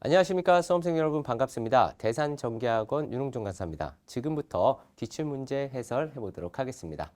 안녕하십니까 수험생 여러분 반갑습니다. 대산전기학원 윤홍준 강사입니다. 지금부터 기출문제 해설해 보도록 하겠습니다.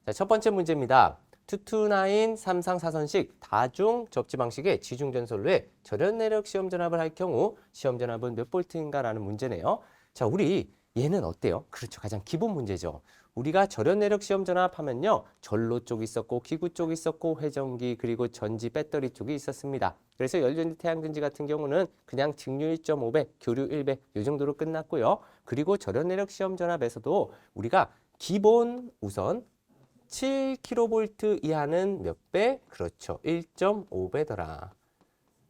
자, 첫 번째 문제입니다. 229 삼상사선식 다중 접지 방식의 지중전선로에 절연내력 시험전압을 할 경우 시험전압은 몇 볼트인가 라는 문제네요. 자, 우리 얘는 어때요? 그렇죠. 가장 기본 문제죠. 우리가 절연내력 시험전압 하면요. 전로 쪽이 있었고 기구 쪽이 있었고 회전기 그리고 전지 배터리 쪽이 있었습니다. 그래서 연료전지 태양전지 같은 경우는 그냥 직류 1.5배, 교류 1배 이 정도로 끝났고요. 그리고 절연내력 시험전압에서도 우리가 기본 우선 7kV 이하는 몇 배? 그렇죠. 1.5배더라.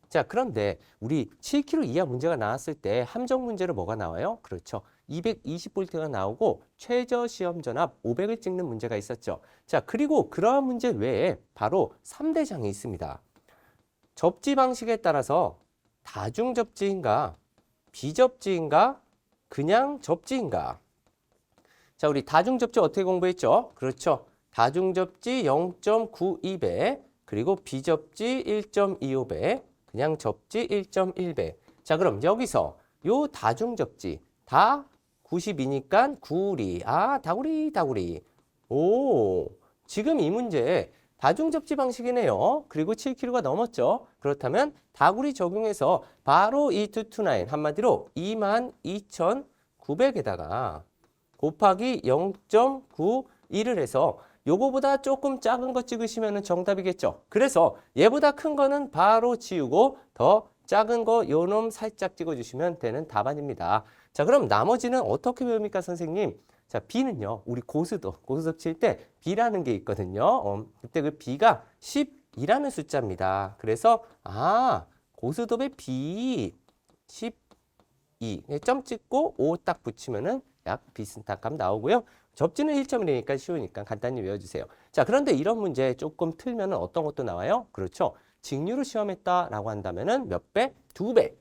자, 그런데 우리 7km 이하 문제가 나왔을 때 함정 문제로 뭐가 나와요? 그렇죠. 220V가 나오고 최저 시험 전압 500을 찍는 문제가 있었죠. 자, 그리고 그러한 문제 외에 바로 3대장이 있습니다. 접지 방식에 따라서 다중 접지인가, 비접지인가, 그냥 접지인가. 자, 우리 다중 접지 어떻게 공부했죠? 그렇죠. 다중 접지 0.92배, 그리고 비접지 1.25배, 그냥 접지 1.1배. 자, 그럼 여기서 요 다중 접지 다 92니까 구리. 아, 다구리. 오, 지금 이 문제 다중 접지 방식이네요. 그리고 7km가 넘었죠. 그렇다면 다구리 적용해서 바로 이 229 한마디로 22,900에다가 곱하기 0.91을 해서 요거보다 조금 작은 거 찍으시면 정답이겠죠. 그래서 얘보다 큰 거는 바로 지우고 더 작은 거 요놈 살짝 찍어주시면 되는 답안입니다. 자, 그럼 나머지는 어떻게 배웁니까, 선생님? 자, B는요, 우리 고수도 칠 때 B라는 게 있거든요. 그때 그 B가 10이라는 숫자입니다. 그래서, 고수도의 B, 12. 점 찍고 5 딱 붙이면은 약 비슷한 값 나오고요. 접지는 1점이니까 쉬우니까 간단히 외워주세요. 자, 그런데 이런 문제 조금 틀면 어떤 것도 나와요? 그렇죠. 직류로 시험했다라고 한다면은 몇 배? 2배.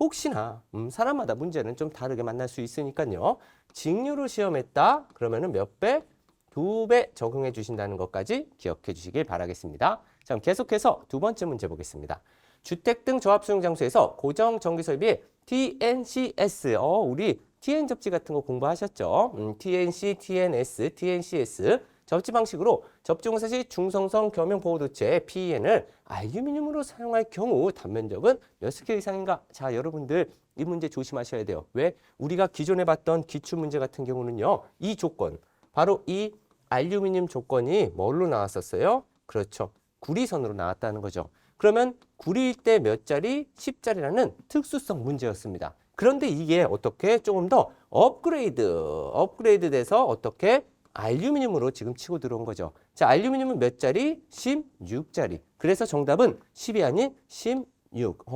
혹시나 사람마다 문제는 좀 다르게 만날 수 있으니까요. 직류로 시험했다 그러면은 몇 배? 2배 적용해 주신다는 것까지 기억해 주시길 바라겠습니다. 자, 그럼 계속해서 두 번째 문제 보겠습니다. 주택 등 조합 수용 장소에서 고정 전기 설비에 TNCS, 우리 TN 접지 같은 거 공부하셨죠? TNC, TNS, TNCS 접지 방식으로 접지공사 시 중성성 겸용 보호도체 PEN을 알루미늄으로 사용할 경우 단면적은 몇 스케일 이상인가? 자, 여러분들 이 문제 조심하셔야 돼요. 왜? 우리가 기존에 봤던 기출 문제 같은 경우는요. 이 조건, 바로 이 알루미늄 조건이 뭘로 나왔었어요? 그렇죠. 구리선으로 나왔다는 거죠. 그러면 구리일 때 몇 자리? 10자리라는 특수성 문제였습니다. 그런데 이게 어떻게 조금 더 업그레이드 돼서 어떻게 알루미늄으로 지금 치고 들어온 거죠. 자, 알루미늄은 몇 자리? 16자리. 그래서 정답은 10이 아닌 16.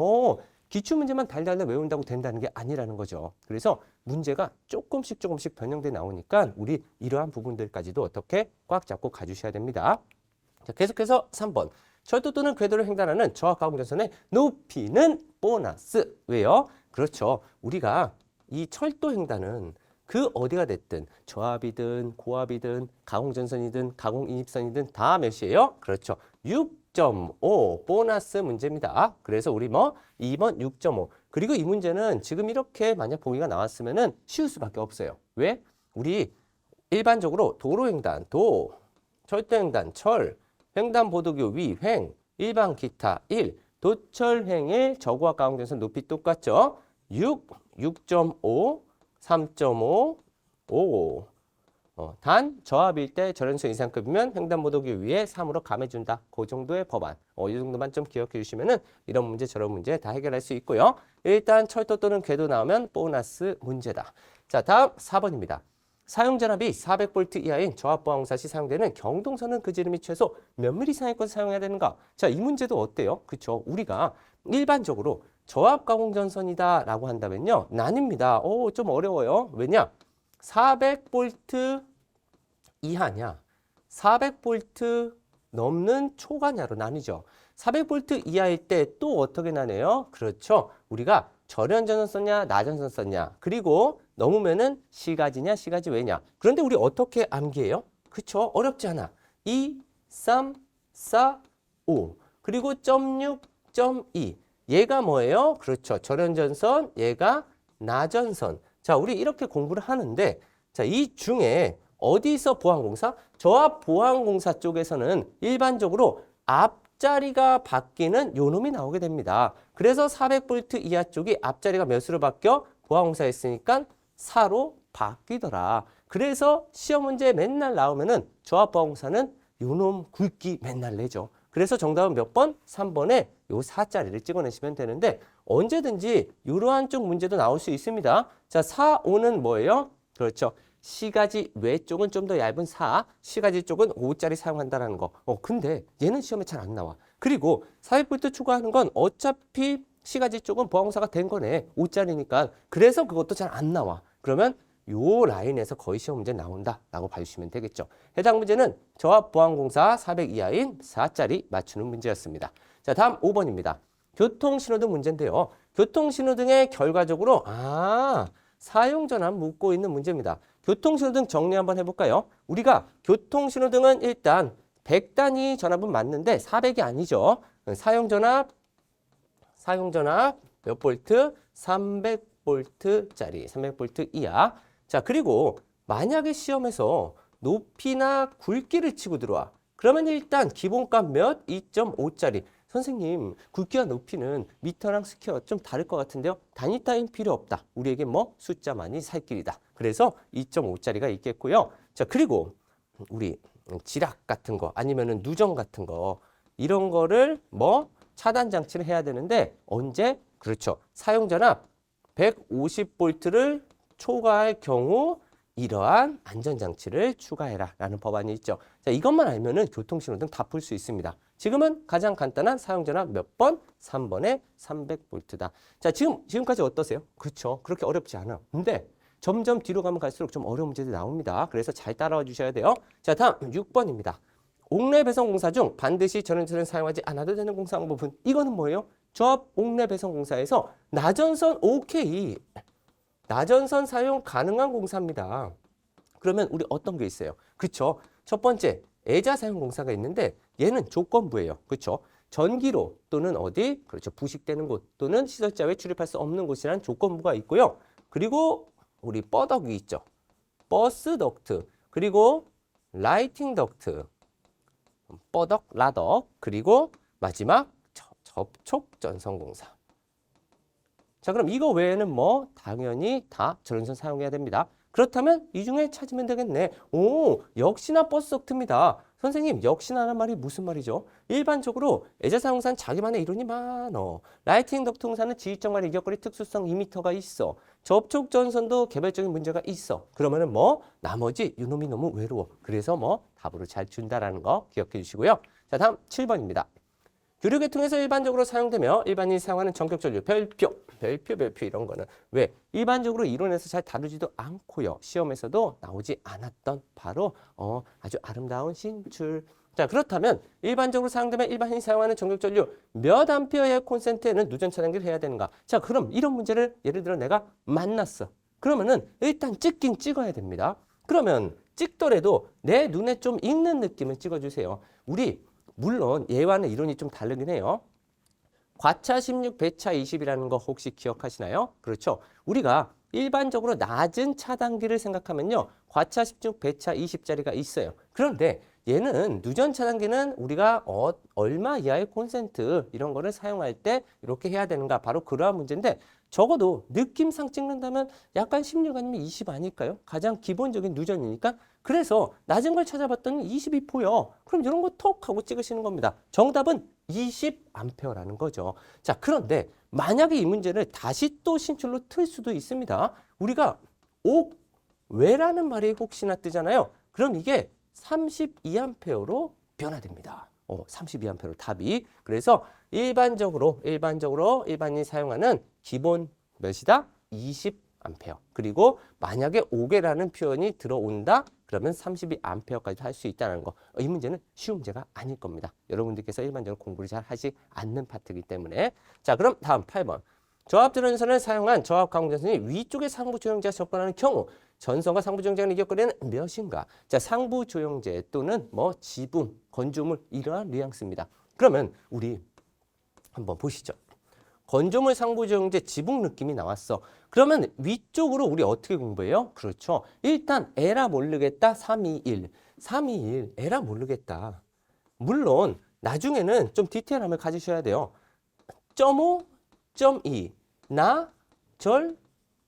기출 문제만 달달달 외운다고 된다는 게 아니라는 거죠. 그래서 문제가 조금씩 변형돼 나오니까 우리 이러한 부분들까지도 어떻게 꽉 잡고 가주셔야 됩니다. 자, 계속해서 3번. 철도 또는 궤도를 횡단하는 저하 가공전선의 높이는 보너스. 왜요? 그렇죠. 우리가 이 철도 횡단은 그 어디가 됐든 저압이든 고압이든 가공전선이든 가공인입선이든 다 몇이에요? 그렇죠. 6.5 보너스 문제입니다. 그래서 우리 2번 6.5. 그리고 이 문제는 지금 이렇게 만약 보기가 나왔으면은 쉬울 수밖에 없어요. 왜? 우리 일반적으로 도로횡단, 철도횡단, 횡단보도교 위, 일반 기타, 도철행일, 저고압 가공전선 높이 똑같죠? 6.5, 3.5, 5. 단 저압일 때 절연수 이상급이면 횡단보도교 위에 3으로 감해준다. 그 정도의 법안. 이 정도만 좀 기억해 주시면은 이런 문제 저런 문제 다 해결할 수 있고요. 일단 철도 또는 궤도 나오면 보너스 문제다. 자, 다음 4번입니다. 사용전압이 400V 이하인 저압보강사 시 사용되는 경동선은 그 지름이 최소 몇 미리 이상의 것을 사용해야 되는가? 자, 이 문제도 어때요? 그쵸? 우리가 일반적으로 저압 가공전선이다 라고 한다면요. 나뉩니다. 좀 어려워요. 왜냐? 400V 이하냐? 400V 넘는 초가냐로 나뉘죠. 400V 이하일 때 또 어떻게 나뉘어요? 그렇죠. 우리가 절연전선 썼냐, 나전선 썼냐. 그리고 넘으면은 시가지냐, 시가지 외냐. 그런데 우리 어떻게 암기해요? 그쵸? 어렵지 않아. 2, 3, 4, 5. 그리고 .6, .2. 얘가 뭐예요? 그렇죠. 절연전선, 얘가 나전선. 자, 우리 이렇게 공부를 하는데 자, 이 중에 어디서 보안공사? 저압 보안공사 쪽에서는 일반적으로 앞자리가 바뀌는 요 놈이 나오게 됩니다. 그래서 400V 이하 쪽이 앞자리가 몇으로 바뀌어? 보안공사였으니까 4로 바뀌더라. 그래서 시험 문제 맨날 나오면은 저압 보안공사는 요 놈 굵기 맨날 내죠. 그래서 정답은 몇 번? 3번에 요 4자리를 찍어내시면 되는데 언제든지 이러한 쪽 문제도 나올 수 있습니다. 자, 4, 5는 뭐예요? 그렇죠. 시가지 외 쪽은 좀 더 얇은 4, 시가지 쪽은 5짜리 사용한다는 거. 근데 얘는 시험에 잘 안 나와. 그리고 400V 추가하는 건 어차피 시가지 쪽은 보안공사가 된 거네. 5짜리니까. 그래서 그것도 잘 안 나와. 그러면 요 라인에서 거의 시험 문제 나온다라고 봐주시면 되겠죠. 해당 문제는 저압 보안공사 400 이하인 4짜리 맞추는 문제였습니다. 자, 다음 5번입니다. 교통신호등 문제인데요. 교통신호등의 결과적으로 사용전압 묻고 있는 문제입니다. 교통신호등 정리 한번 해볼까요? 우리가 교통신호등은 일단 100단위 전압은 맞는데 400이 아니죠. 사용전압 몇 볼트? 300볼트짜리, 300볼트 이하. 자, 그리고 만약에 시험에서 높이나 굵기를 치고 들어와. 그러면 일단 기본값 몇? 2.5짜리. 선생님, 굵기와 높이는 미터랑 스퀘어 좀 다를 것 같은데요. 단위 따윈 필요 없다. 우리에게 뭐 숫자만이 살 길이다. 그래서 2.5짜리가 있겠고요. 자, 그리고 우리 지락 같은 거 아니면은 누정 같은 거 이런 거를 뭐 차단 장치를 해야 되는데 언제? 그렇죠. 사용전압 150볼트를 초과할 경우 이러한 안전장치를 추가해라 라는 법안이 있죠. 자, 이것만 알면은 교통신호등 다 풀 수 있습니다. 지금은 가장 간단한 사용전압 몇 번? 3번에 300볼트다. 자, 지금까지 어떠세요? 그렇죠. 그렇게 어렵지 않아. 근데 점점 뒤로 가면 갈수록 좀 어려운 문제들이 나옵니다. 그래서 잘 따라와 주셔야 돼요. 자, 다음 6번입니다. 옥내 배선 공사 중 반드시 전원선을 사용하지 않아도 되는 공사 부분. 이거는 뭐예요? 저압 옥내 배선 공사에서 나전선 오케이. 나전선 사용 가능한 공사입니다. 그러면 우리 어떤 게 있어요? 그쵸? 첫 번째, 애자 사용 공사가 있는데 얘는 조건부예요. 그쵸? 전기로 또는 어디? 그렇죠. 부식되는 곳 또는 시설자 외 출입할 수 없는 곳이라는 조건부가 있고요. 그리고 우리 뻐덕이 있죠. 버스 덕트, 그리고 라이팅 덕트, 뻐덕, 라덕, 그리고 마지막 접촉 전선 공사. 자, 그럼 이거 외에는 뭐 당연히 다 전원선 사용해야 됩니다. 그렇다면 이 중에 찾으면 되겠네. 오, 역시나 버스 덕트입니다. 선생님, 역시나라는 말이 무슨 말이죠? 일반적으로 애자 사용사는 자기만의 이론이 많어. 라이팅 덕트 공사는 지휘정말 이격거리 특수성 2m가 있어. 접촉 전선도 개별적인 문제가 있어. 그러면은 뭐 나머지 이놈이 너무 외로워. 그래서 뭐 답으로 잘 준다라는 거 기억해 주시고요. 자, 다음 7번입니다. 교류계통에서 일반적으로 사용되며 일반인이 사용하는 전격전류 별표 이런 거는 왜? 일반적으로 이론에서 잘 다루지도 않고요. 시험에서도 나오지 않았던 바로 아주 아름다운 신출. 자, 그렇다면 일반적으로 사용되면 일반인이 사용하는 전격전류 몇 암페어의 콘센트에는 누전 차단기를 해야 되는가? 자, 그럼 이런 문제를 예를 들어 내가 만났어. 그러면은 일단 찍긴 찍어야 됩니다. 그러면 찍더라도 내 눈에 좀 익는 느낌을 찍어주세요. 우리 물론 얘와는 이론이 좀 다르긴 해요. 과차 16, 배차 20이라는 거 혹시 기억하시나요? 그렇죠. 우리가 일반적으로 낮은 차단기를 생각하면요. 과차 16, 배차 20짜리가 있어요. 그런데 얘는 누전 차단기는 우리가 얼마 이하의 콘센트 이런 거를 사용할 때 이렇게 해야 되는가? 바로 그러한 문제인데 적어도 느낌상 찍는다면 약간 16 아니면 20 아닐까요? 가장 기본적인 누전이니까. 그래서 낮은 걸 찾아봤더니 22포요. 그럼 이런 거 톡 하고 찍으시는 겁니다. 정답은 20A라는 거죠. 자, 그런데 만약에 이 문제를 다시 또 신출로 틀 수도 있습니다. 우리가 옥외라는 말이 혹시나 뜨잖아요. 그럼 이게 32A로 변화됩니다. 32A로 답이. 그래서 일반적으로 일반인이 사용하는 기본 몇이다? 20A. 그리고 만약에 5개라는 표현이 들어온다? 그러면 32A까지 할 수 있다는 거. 이 문제는 쉬운 문제가 아닐 겁니다. 여러분들께서 일반적으로 공부를 잘 하지 않는 파트이기 때문에. 자, 그럼 다음 8번. 저압전원선을 사용한 저압 강전선이 위쪽에 상부 조영제가 접근하는 경우 전선과 상부 조영제가 이격거리는 몇인가? 자, 상부 조영제 또는 뭐 지붕, 건조물 이러한 뉘앙스입니다. 그러면 우리 한번 보시죠. 건조물 상부정제 지붕 느낌이 나왔어. 그러면 위쪽으로 우리 어떻게 공부해요? 그렇죠. 일단 에라 모르겠다 321. 321 에라 모르겠다. 물론 나중에는 좀 디테일함을 가지셔야 돼요. 0.5, 0.2 나, 절,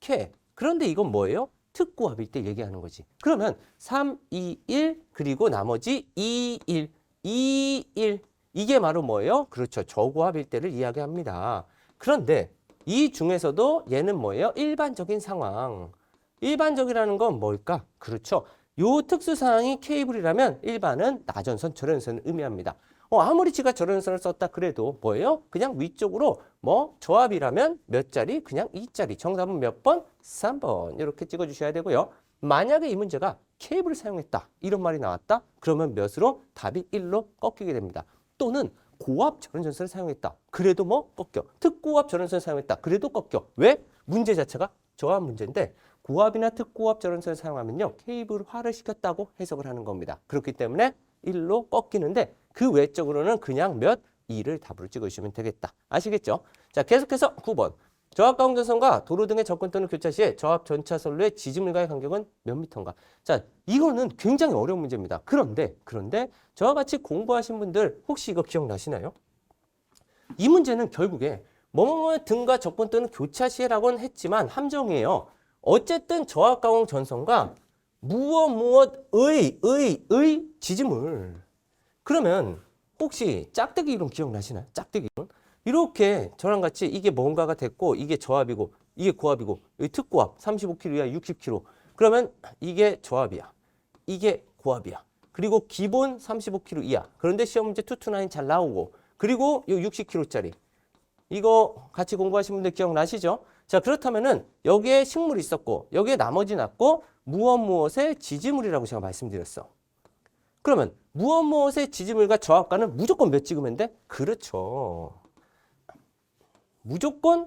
캐. 그런데 이건 뭐예요? 특고합일 때 얘기하는 거지. 그러면 3, 2, 1 그리고 나머지 2, 1, 2, 1 이게 바로 뭐예요? 그렇죠. 저고합일 때를 이야기합니다. 그런데 이 중에서도 얘는 뭐예요? 일반적인 상황. 일반적이라는 건 뭘까? 그렇죠. 요 특수 상황이 케이블이라면 일반은 나전선, 절연선을 의미합니다. 아무리 지가 절연선을 썼다 그래도 뭐예요? 그냥 위쪽으로 뭐 저압이라면 몇 자리? 그냥 2자리. 정답은 몇 번? 3번. 이렇게 찍어주셔야 되고요. 만약에 이 문제가 케이블을 사용했다. 이런 말이 나왔다. 그러면 몇으로? 답이 1로 꺾이게 됩니다. 또는 고압 절연전선을 사용했다. 그래도 뭐 꺾여. 특고압 절연선을 사용했다. 그래도 꺾여. 왜? 문제 자체가 저압 문제인데 고압이나 특고압 절연선을 사용하면요. 케이블화를 시켰다고 해석을 하는 겁니다. 그렇기 때문에 1로 꺾이는데 그 외적으로는 그냥 몇? 2를 답으로 찍으시면 되겠다. 아시겠죠? 자, 계속해서 9번. 저압 가공전선과 도로 등의 접근 또는 교차 시에 저압 전차선로의 지지물과의 간격은 몇 미터인가? 자, 이거는 굉장히 어려운 문제입니다. 그런데 저와 같이 공부하신 분들 혹시 이거 기억나시나요? 이 문제는 결국에 뭐뭐뭐 등과 접근 또는 교차 시에라고는 했지만 함정이에요. 어쨌든 저압 가공 전선과 무엇의 지지물. 그러면 혹시 짝대기 이론 기억나시나요? 짝대기 이론? 이렇게 저랑 같이 이게 뭔가가 됐고 이게 저압이고 이게 고압이고 여기 특고압 35kg 이하 60kg. 그러면 이게 저압이야. 이게 고압이야. 그리고 기본 35kg 이하. 그런데 시험 문제 229 잘 나오고 그리고 이 60kg짜리. 이거 같이 공부하신 분들 기억나시죠? 자, 그렇다면은 여기에 식물이 있었고 여기에 나머지 났고 무엇의 지지물이라고 제가 말씀드렸어. 그러면 무엇의 지지물과 저압과는 무조건 몇 찍으면 돼? 그렇죠. 무조건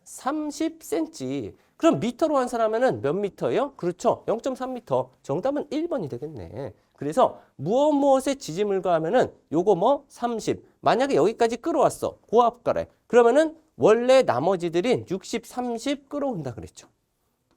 30cm. 그럼 미터로 환산하면은 몇 미터예요? 그렇죠. 0.3m. 정답은 1번이 되겠네. 그래서 무엇의 지지물과 하면은 요거 뭐 30. 만약에 여기까지 끌어왔어. 고압가래. 그러면은 원래 나머지들인 60, 30 끌어온다 그랬죠.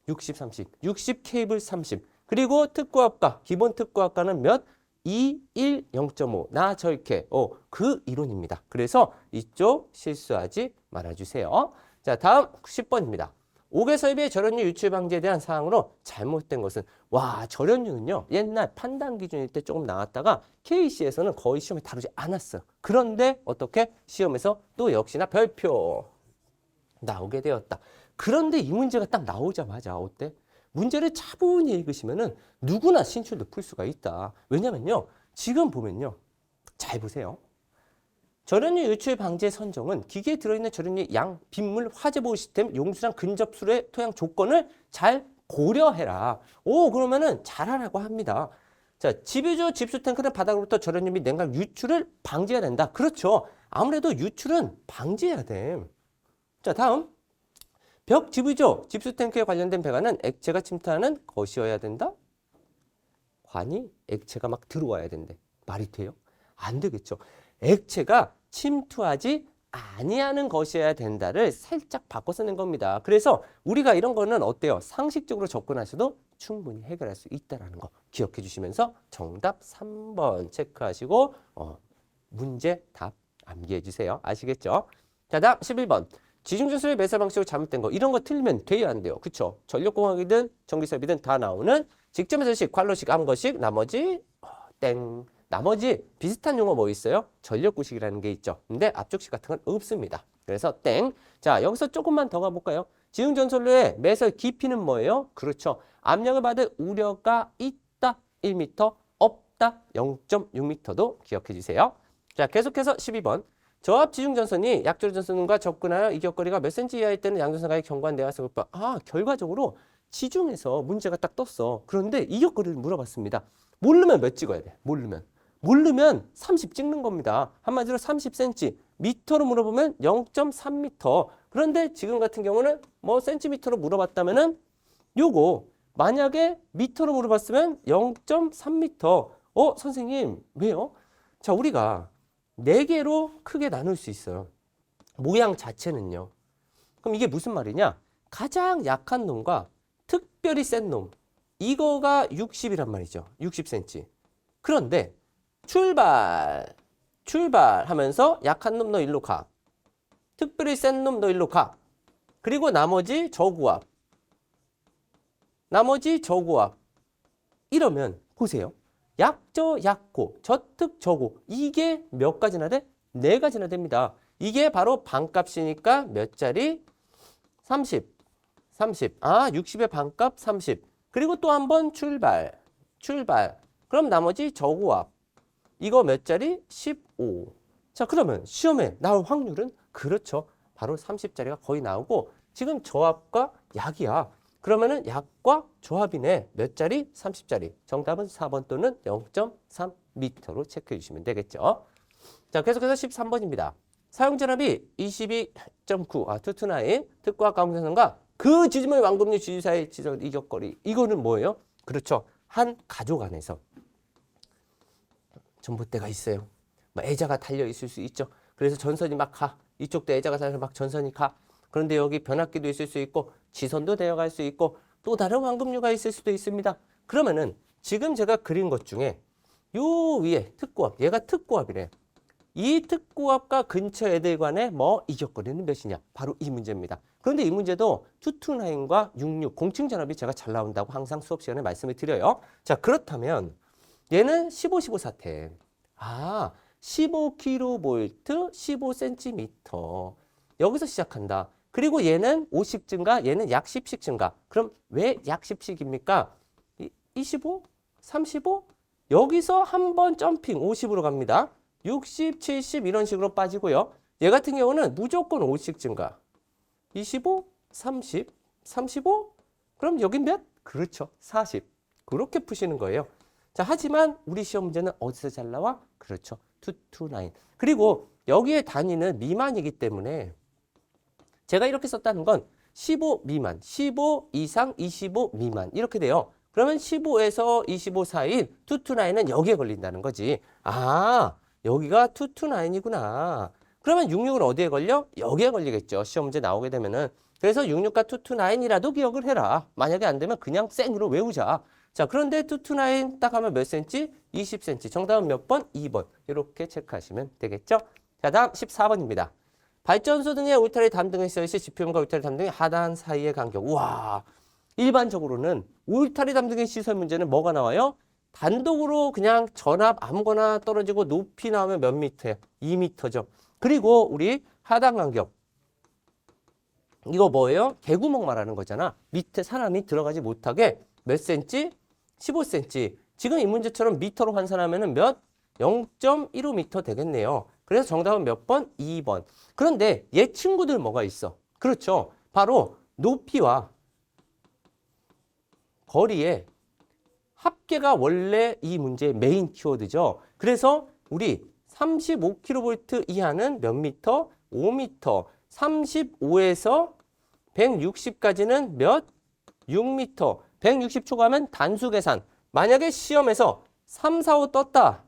60, 30. 60 케이블 30. 그리고 특고압가, 기본 특고압가는 몇? 2, 1, 0.5. 나 절캐. 그 이론입니다. 그래서 이쪽 실수하지 말아주세요. 자, 다음 10번입니다. 5개 설비의 절연유 유출 방지에 대한 사항으로 잘못된 것은 절연유는요. 옛날 판단 기준일 때 조금 나왔다가 KC에서는 거의 시험에 다루지 않았어요. 그런데 어떻게? 시험에서 또 역시나 별표 나오게 되었다. 그런데 이 문제가 딱 나오자마자 어때? 문제를 차분히 읽으시면은 누구나 신출도 풀 수가 있다. 왜냐면요. 지금 보면요. 잘 보세요. 절연유 유출 방지의 선정은 기계에 들어있는 절연유 양, 빗물, 화재 보호 시스템, 용수랑 근접수로의 토양 조건을 잘 고려해라. 그러면은 잘하라고 합니다. 자, 집유조 집수 탱크는 바닥으로부터 절연유 및 냉각 유출을 방지해야 된다. 그렇죠. 아무래도 유출은 방지해야 돼. 자, 다음. 벽 집유조 집수 탱크에 관련된 배관은 액체가 침투하는 것이어야 된다? 관이 액체가 막 들어와야 된대. 말이 돼요? 안 되겠죠. 액체가 침투하지 아니하는 것이어야 된다를 살짝 바꿔서 낸 겁니다. 그래서 우리가 이런 거는 어때요? 상식적으로 접근하셔도 충분히 해결할 수 있다는 거 기억해 주시면서 정답 3번 체크하시고 문제 답 암기해 주세요. 아시겠죠? 자, 다음 11번. 지중전선의 매설 방식으로 잘못된 거. 이런 거 틀리면 돼야 안 돼요. 그쵸? 전력공학이든 전기설비든 다 나오는 직접 매설식, 관로식, 암거식, 나머지 땡. 나머지 비슷한 용어 뭐 있어요? 전력구식이라는 게 있죠. 근데 압축식 같은 건 없습니다. 그래서 땡. 자, 여기서 조금만 더 가볼까요? 지중전선로의 매설 깊이는 뭐예요? 그렇죠. 압력을 받을 우려가 있다. 1m, 없다. 0.6m도 기억해 주세요. 자, 계속해서 12번. 저압 지중전선이 약전전선과 접근하여 이격거리가 몇 cm 이하일 때는 양전선과의 경관 내화성을 결과적으로 지중에서 문제가 딱 떴어. 그런데 이격거리를 물어봤습니다. 모르면 몇 찍어야 돼? 모르면 30 찍는 겁니다. 한마디로 30cm. 미터로 물어보면 0.3m. 그런데 지금 같은 경우는 뭐 센티미터로 물어봤다면은 요거 만약에 미터로 물어봤으면 0.3m. 선생님 왜요? 자, 우리가 4개로 크게 나눌 수 있어요. 모양 자체는요. 그럼 이게 무슨 말이냐? 가장 약한 놈과 특별히 센 놈. 이거가 60이란 말이죠. 60cm. 그런데 출발 하면서 약한 놈 너 일로 가. 특별히 센 놈 너 일로 가. 그리고 나머지 저구압. 이러면 보세요. 약저 약고 저특 저고 이게 몇 가지나 돼? 4가지나 됩니다. 이게 바로 반값이니까 몇 자리? 30. 아, 60의 반값 30. 그리고 또 한 번 출발. 그럼 나머지 저고압. 이거 몇 자리? 15. 자, 그러면 시험에 나올 확률은? 그렇죠. 바로 30자리가 거의 나오고 지금 저압과 약이야. 그러면은 약과 조합이네. 몇 자리? 30자리. 정답은 4번 또는 0.3m로 체크해 주시면 되겠죠. 자, 계속해서 13번입니다. 사용전압이 22.9, 229, 특과 가공선과 그 지점의 완급류 지지 사이의 지점 이격거리. 이거는 뭐예요? 그렇죠. 한 가족 안에서 전봇대가 있어요. 막 애자가 달려 있을 수 있죠. 그래서 전선이 막 가. 이쪽도 애자가 달려 막 전선이 가. 그런데 여기 변압기도 있을 수 있고 지선도 되어갈 수 있고 또 다른 완급류가 있을 수도 있습니다. 그러면은 지금 제가 그린 것 중에 요 위에 특고압, 얘가 특고압이래. 이 특고압과 근처 애들 간의 이격거리는 몇이냐? 바로 이 문제입니다. 그런데 이 문제도 229과 66 공층전압이 제가 잘 나온다고 항상 수업 시간에 말씀을 드려요. 자, 그렇다면 얘는 15, 15 사태. 15kV, 15cm. 여기서 시작한다. 그리고 얘는 50 증가, 얘는 약 10씩 증가. 그럼 왜 약 10씩입니까? 25? 35? 여기서 한 번 점핑 50으로 갑니다. 60, 70 이런 식으로 빠지고요. 얘 같은 경우는 무조건 5씩 증가. 25, 30, 35? 그럼 여긴 몇? 그렇죠. 40. 그렇게 푸시는 거예요. 자, 하지만 우리 시험 문제는 어디서 잘 나와? 그렇죠. 229. 그리고 여기에 단위는 미만이기 때문에 제가 이렇게 썼다는 건 15 미만, 15 이상, 25 미만 이렇게 돼요. 그러면 15에서 25 사이인 229는 여기에 걸린다는 거지. 여기가 229이구나. 그러면 66은 어디에 걸려? 여기에 걸리겠죠. 시험 문제 나오게 되면은. 그래서 66과 229이라도 기억을 해라. 만약에 안 되면 그냥 생으로 외우자. 자, 그런데 229 딱 하면 몇 cm? 20cm. 정답은 몇 번? 2번. 이렇게 체크하시면 되겠죠. 자, 다음 14번입니다. 발전소 등의 울타리 담등에 있어있을 지표면과 울타리 담등의 하단 사이의 간격. 우와. 일반적으로는 울타리 담등의 시설 문제는 뭐가 나와요? 단독으로 그냥 전압 아무거나 떨어지고 높이 나오면 몇 미터예요? 2m죠. 그리고 우리 하단 간격. 이거 뭐예요? 개구멍 말하는 거잖아. 밑에 사람이 들어가지 못하게 몇 cm? 15cm. 지금 이 문제처럼 미터로 환산하면 몇? 0.15m 되겠네요. 그래서 정답은 몇 번? 2번. 그런데 얘 친구들 뭐가 있어? 그렇죠. 바로 높이와 거리의 합계가 원래 이 문제의 메인 키워드죠. 그래서 우리 35kV 이하는 몇 미터? 5m. 35에서 160까지는 몇? 6m. 160 초과하면 단수 계산. 만약에 시험에서 3, 4, 5 떴다.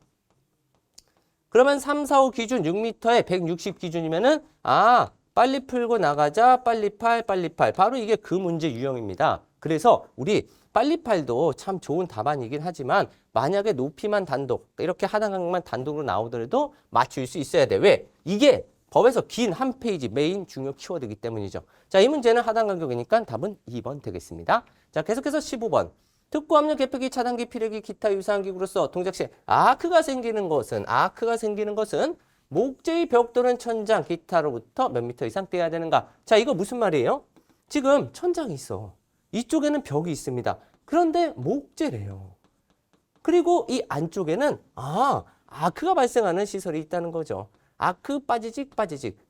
그러면 3, 4, 5 기준 6m에 160 기준이면은 빨리 풀고 나가자. 빨리 팔. 바로 이게 그 문제 유형입니다. 그래서 우리 빨리팔도 참 좋은 답안이긴 하지만 만약에 높이만 단독, 이렇게 하단 간격만 단독으로 나오더라도 맞출 수 있어야 돼. 왜? 이게 법에서 긴 한 페이지 메인 중요 키워드이기 때문이죠. 자, 이 문제는 하단 간격이니까 답은 2번 되겠습니다. 자, 계속해서 15번. 특고압력 개폐기, 차단기, 피례기, 기타 유사한 기구로서 동작 시 아크가 생기는 것은 목재의 벽 또는 천장, 기타로부터 몇 미터 이상 떼야 되는가? 자, 이거 무슨 말이에요? 지금 천장이 있어. 이쪽에는 벽이 있습니다. 그런데 목재래요. 그리고 이 안쪽에는 아크가 발생하는 시설이 있다는 거죠. 아크 빠지직.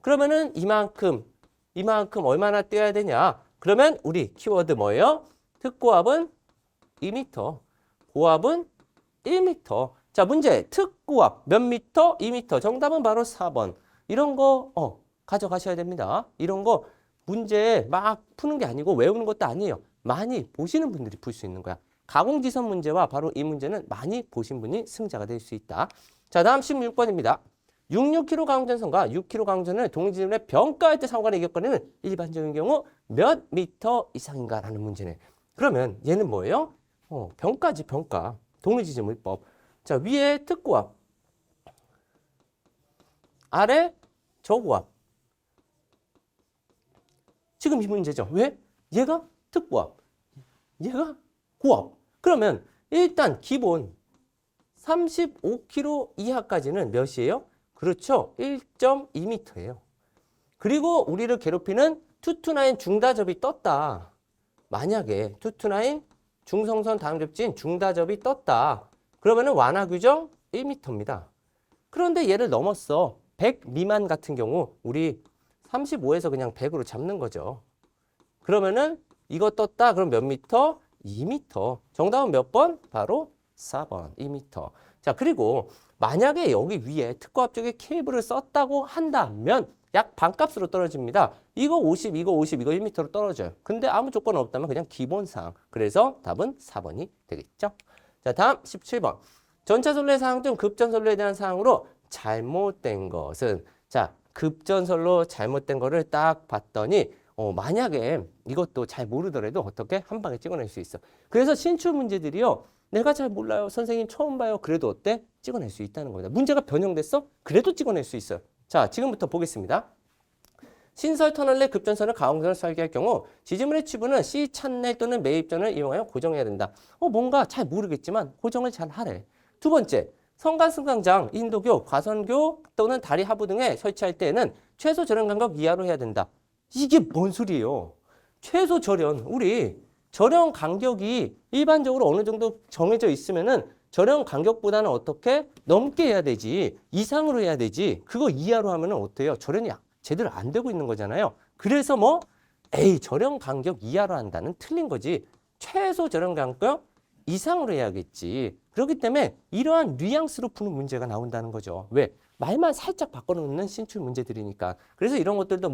그러면은 이만큼 얼마나 떼야 되냐? 그러면 우리 키워드 뭐예요? 특고압은 2m, 고압은 1m. 자, 문제 특고압 몇 미터? 2m. 정답은 바로 4번. 이런 거 가져가셔야 됩니다. 이런 거 문제 막 푸는 게 아니고 외우는 것도 아니에요. 많이 보시는 분들이 풀 수 있는 거야. 가공지선 문제와 바로 이 문제는 많이 보신 분이 승자가 될 수 있다. 자, 다음 16번입니다. 66kg 강전선과 6kg 강전을 동일지점에 병가할 때 사고 간의 이격거리는 일반적인 경우 몇 미터 이상인가라는 문제네. 그러면 얘는 뭐예요? 병가지, 병가. 동일지점의법. 자, 위에 특고압, 아래 저고압. 지금 이 문제죠. 왜? 얘가 특고압, 얘가 고압. 그러면 일단 기본 35kg 이하까지는 몇이에요? 그렇죠. 1.2m예요. 그리고 우리를 괴롭히는 투투나인 중다접이 떴다. 만약에 투투나인 중성선 다음 접지인 중다접이 떴다. 그러면은 완화 규정 1m입니다. 그런데 얘를 넘었어. 100 미만 같은 경우 우리 35에서 그냥 100으로 잡는 거죠. 그러면은 이거 떴다. 그럼 몇 미터? 2m. 정답은 몇 번? 바로 4번, 2m. 자, 그리고 만약에 여기 위에 특고압 쪽에 케이블을 썼다고 한다면 약 반값으로 떨어집니다. 이거 50, 이거 50, 이거 1m로 떨어져요. 근데 아무 조건 없다면 그냥 기본사항. 그래서 답은 4번이 되겠죠. 자, 다음 17번. 전차선로의 사항 중 급전선로에 대한 사항으로 잘못된 것은, 자, 급전선로 잘못된 거를 딱 봤더니 만약에 이것도 잘 모르더라도 어떻게 한 방에 찍어낼 수 있어. 그래서 신출 문제들이요. 내가 잘 몰라요. 선생님 처음 봐요. 그래도 어때? 찍어낼 수 있다는 겁니다. 문제가 변형됐어? 그래도 찍어낼 수 있어요. 자, 지금부터 보겠습니다. 신설 터널 내 급전선을 가공선을 설계할 경우 지지물의 치부는 C 찬넬 또는 매입전을 이용하여 고정해야 된다. 뭔가 잘 모르겠지만 고정을 잘 하래. 두 번째, 성간승강장, 인도교, 과선교 또는 다리 하부 등에 설치할 때에는 최소 절연 간격 이하로 해야 된다. 이게 뭔 소리예요? 최소 절연, 우리 절연 간격이 일반적으로 어느 정도 정해져 있으면은 절연 간격보다는 어떻게 넘게 해야 되지, 이상으로 해야 되지. 그거 이하로 하면은 어때요? 절연이 제대로 안 되고 있는 거잖아요. 그래서 절연 간격 이하로 한다는 틀린 거지. 최소 절연 간격 이상으로 해야겠지. 그렇기 때문에 이러한 뉘앙스로 푸는 문제가 나온다는 거죠. 왜? 말만 살짝 바꿔놓는 신출 문제들이니까. 그래서 이런 것들도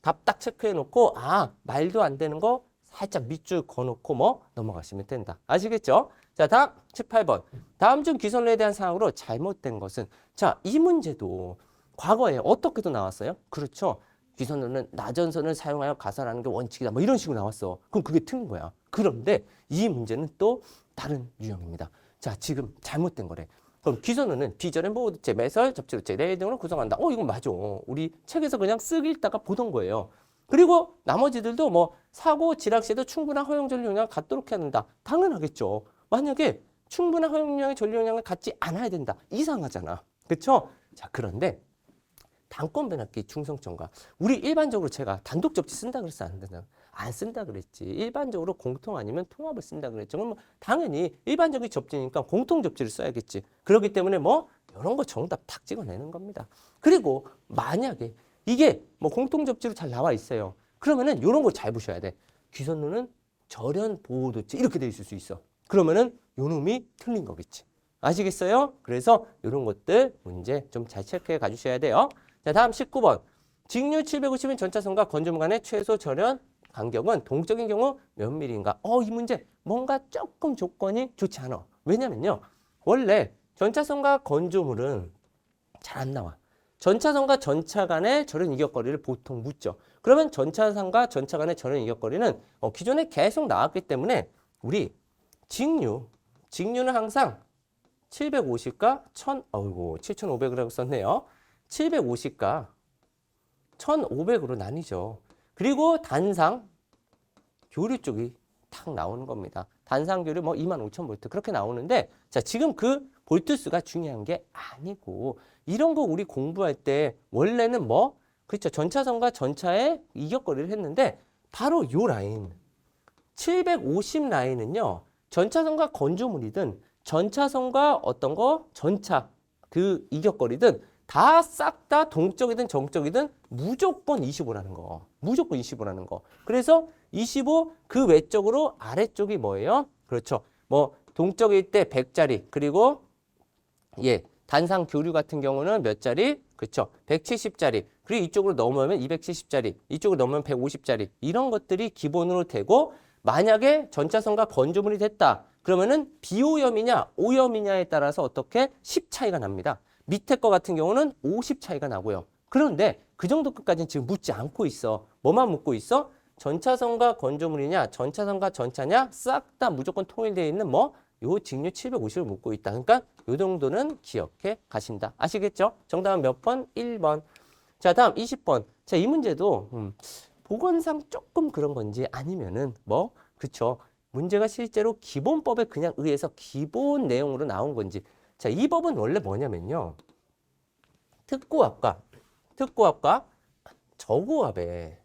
답 딱 체크해놓고 말도 안 되는 거 살짝 밑줄 그어놓고 넘어가시면 된다. 아시겠죠? 자, 다음 18번. 다음 중 기선로에 대한 사항으로 잘못된 것은, 자, 이 문제도 과거에 어떻게도 나왔어요? 그렇죠. 기선로는 나전선을 사용하여 가설하는 게 원칙이다. 이런 식으로 나왔어. 그럼 그게 틀린 거야. 그런데 이 문제는 또 다른 유형입니다. 자, 지금 잘못된 거래. 그럼 기선로는 비절의 모두체, 매설, 접지로체, 레일 등으로 구성한다. 이건 맞아. 우리 책에서 그냥 쓱 읽다가 보던 거예요. 그리고 나머지들도 사고, 지락 시에도 충분한 허용 전류용량을 갖도록 해야 된다. 당연하겠죠. 만약에 충분한 허용량의 전류용량을 갖지 않아야 된다. 이상하잖아. 그렇죠? 자, 그런데 단권 변압기 중성점과 우리 일반적으로 제가 단독 접지 쓴다 그랬어, 안 된다? 안 쓴다 그랬지. 일반적으로 공통 아니면 통합을 쓴다 그랬죠. 그럼 당연히 일반적인 접지니까 공통 접지를 써야겠지. 그렇기 때문에 이런 거 정답 탁 찍어내는 겁니다. 그리고 만약에 이게 공통 접지로 잘 나와 있어요. 그러면은 이런 거 잘 보셔야 돼. 기선로는 절연 보호 도체 이렇게 돼 있을 수 있어. 그러면은 요 놈이 틀린 거겠지. 아시겠어요? 그래서 이런 것들 문제 좀 잘 체크해 가주셔야 돼요. 자, 다음 19번. 직류 750인 전차선과 건조물 간의 최소 절연 간격은 동적인 경우 몇 밀리인가? 이 문제 뭔가 조금 조건이 좋지 않아. 왜냐면요. 원래 전차선과 건조물은 잘 안 나와. 전차선과 전차 간의 절연 이격거리를 보통 묻죠. 그러면 전차선과 전차 간의 절연 이격거리는 기존에 계속 나왔기 때문에 우리 직류는 항상 750과 7,500이라고 썼네요. 750과 1,500으로 나뉘죠. 그리고 단상 교류 쪽이 탁 나오는 겁니다. 단상 교류 25,000V 그렇게 나오는데, 자, 지금 그 볼트 수가 중요한 게 아니고 이런 거 우리 공부할 때 원래는 그렇죠. 전차선과 전차의 이격거리를 했는데 바로 요 라인 750 라인은요. 전차선과 건조물이든 전차선과 어떤 거 전차 그 이격거리든 다 싹 다 동적이든 정적이든 무조건 25라는 거. 무조건 25라는 거. 그래서 25 그 외적으로 아래쪽이 뭐예요? 그렇죠. 동적일 때 100짜리 그리고 단상 교류 같은 경우는 몇 짜리? 그렇죠. 170짜리. 그리고 이쪽으로 넘으면 270짜리. 이쪽으로 넘으면 150짜리. 이런 것들이 기본으로 되고 만약에 전차선과 건조물이 됐다. 그러면은 비오염이냐 오염이냐에 따라서 어떻게 10 차이가 납니다. 밑에 거 같은 경우는 50 차이가 나고요. 그런데 그 정도 끝까지는 지금 묻지 않고 있어. 뭐만 묻고 있어? 전차선과 건조물이냐, 전차선과 전차냐, 싹 다 무조건 통일되어 있는 뭐 요 직류 750을 묻고 있다. 그러니까 요 정도는 기억해 가신다. 아시겠죠? 정답은 몇 번? 1번. 자, 다음 20번. 자, 이 문제도 보건상 조금 그런 건지 아니면은 뭐 그쵸. 문제가 실제로 기본법에 그냥 의해서 기본 내용으로 나온 건지. 자, 이 법은 원래 뭐냐면요. 특고합과 저고합의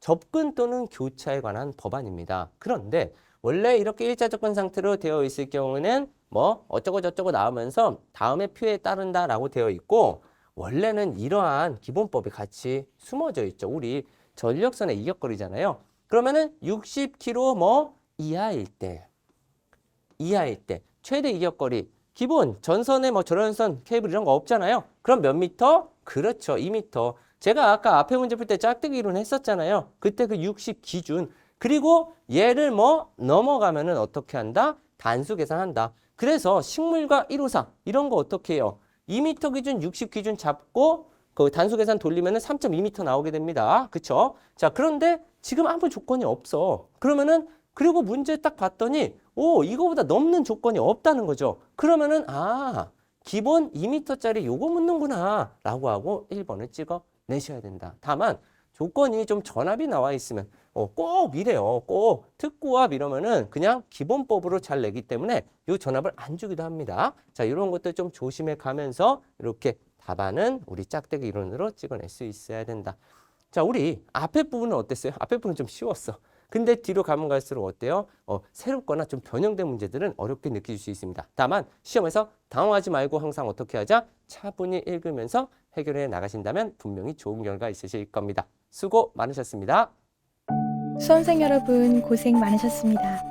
접근 또는 교차에 관한 법안입니다. 그런데 원래 이렇게 일자 접근 상태로 되어 있을 경우는 뭐 어쩌고 저쩌고 나오면서 다음에 표에 따른다라고 되어 있고 원래는 이러한 기본법이 같이 숨어져 있죠. 우리 전력선의 이격거리잖아요. 그러면은 60km 뭐 이하일 때 최대 이격거리 기본 전선에 뭐 절연선 케이블 이런 거 없잖아요. 그럼 몇 미터? 그렇죠. 2미터. 제가 아까 앞에 문제 풀 때 짝대기 이론 했었잖아요. 그때 그 60 기준. 그리고 얘를 뭐 넘어가면은 어떻게 한다? 단수 계산한다. 그래서 식물과 1호상 이런 거 어떻게 해요? 2미터 기준, 60 기준 잡고 그 단수 계산 돌리면은 3.2미터 나오게 됩니다. 그쵸? 자, 그런데 지금 아무 조건이 없어. 그러면은 그리고 문제 딱 봤더니 오, 이거보다 넘는 조건이 없다는 거죠. 그러면은 기본 2m짜리 요거 묻는구나 라고 하고 1번을 찍어 내셔야 된다. 다만 조건이 좀 전압이 나와 있으면 꼭 이래요. 꼭 특고합 이러면은 그냥 기본법으로 잘 내기 때문에 요 전압을 안 주기도 합니다. 자, 이런 것들 좀 조심해 가면서 이렇게 답안은 우리 짝대기 이론으로 찍어낼 수 있어야 된다. 자, 우리 앞에 부분은 어땠어요? 앞에 부분은 좀 쉬웠어. 근데 뒤로 가면 갈수록 어때요? 새롭거나 좀 변형된 문제들은 어렵게 느낄 수 있습니다. 다만 시험에서 당황하지 말고 항상 어떻게 하자? 차분히 읽으면서 해결해 나가신다면 분명히 좋은 결과 있으실 겁니다. 수고 많으셨습니다. 수험생 여러분 고생 많으셨습니다.